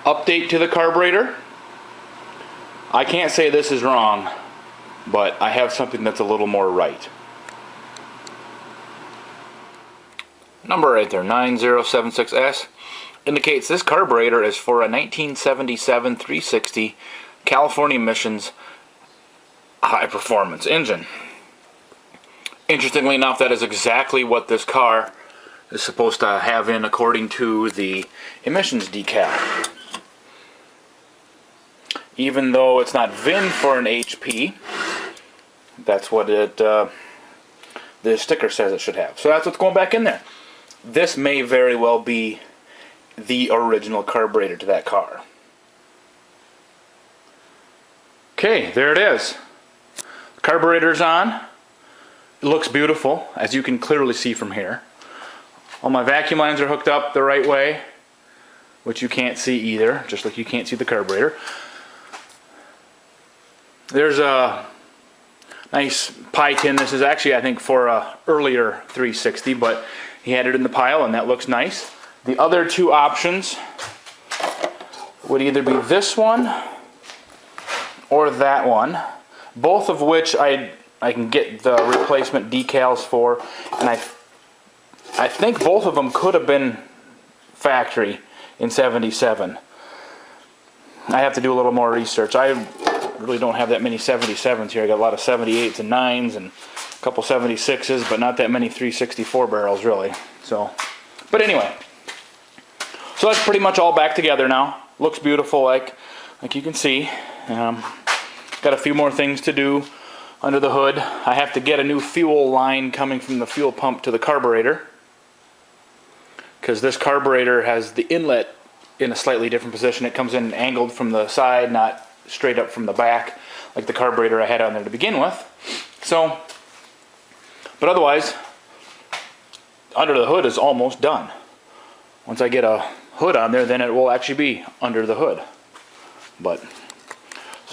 Update to the carburetor. I can't say this is wrong, but I have something that's a little more right. Number right there, 9076S, indicates this carburetor is for a 1977 360 California emissions high performance engine. Interestingly enough, that is exactly what this car is supposed to have in according to the emissions decal. Even though it's not VIN for an HP, that's what the sticker says it should have. So that's what's going back in there. This may very well be the original carburetor to that car. Okay, there it is. Carburetor's on. It looks beautiful, as you can clearly see from here. All my vacuum lines are hooked up the right way, which you can't see either, just like you can't see the carburetor. There's a nice pie tin. This is actually, I think, for a earlier 360, but he had it in the pile, and that looks nice. The other two options would either be this one or that one, both of which I can get the replacement decals for, and I think both of them could have been factory in 77. I have to do a little more research. I really don't have that many 77s here. I got a lot of 78s and 9s and a couple 76s, but not that many 364 barrels really. So, but anyway, so that's pretty much all back together now. Looks beautiful, like you can see. Got a few more things to do under the hood. I have to get a new fuel line coming from the fuel pump to the carburetor, because this carburetor has the inlet in a slightly different position. It comes in angled from the side, not straight up from the back like the carburetor I had on there to begin with. So, but otherwise, under the hood is almost done. Once I get a hood on there, then it will actually be under the hood. But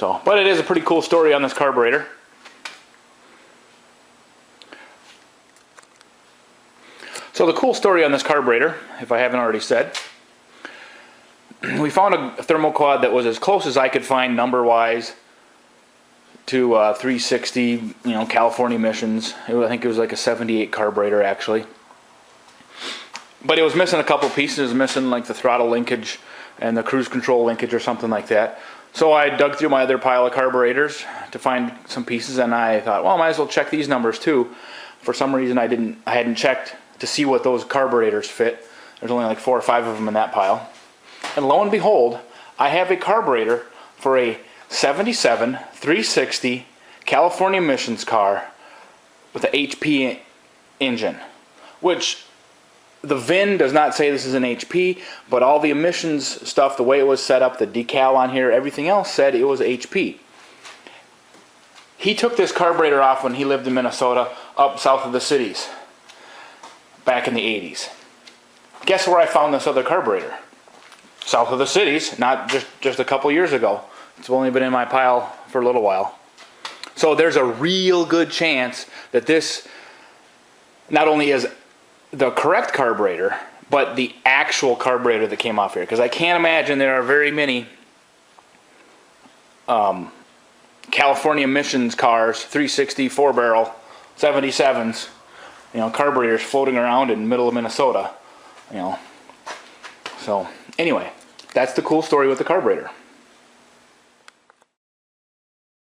it is a pretty cool story on this carburetor. So the cool story on this carburetor, if I haven't already said, we found a thermoquad that was as close as I could find number-wise to 360, California emissions. I think it was like a 78 carburetor actually. But it was missing a couple pieces. It was missing like the throttle linkage and the cruise control linkage or something like that. So I dug through my other pile of carburetors to find some pieces, and I thought, well, I might as well check these numbers too. For some reason I hadn't checked to see what those carburetors fit. There's only like 4 or 5 of them in that pile. And lo and behold, I have a carburetor for a 77 360 California emissions car with an HP engine, which the VIN does not say this is an HP, but all the emissions stuff, the way it was set up, the decal on here, everything else said it was HP. He took this carburetor off when he lived in Minnesota, up south of the cities, back in the 80s. Guess where I found this other carburetor? South of the cities, not just a couple years ago. It's only been in my pile for a little while. So there's a real good chance that this not only is the correct carburetor, but the actual carburetor that came off here. Because I can't imagine there are very many California emissions cars, 360, 4-barrel, 77s, carburetors floating around in the middle of Minnesota, So anyway, that's the cool story with the carburetor.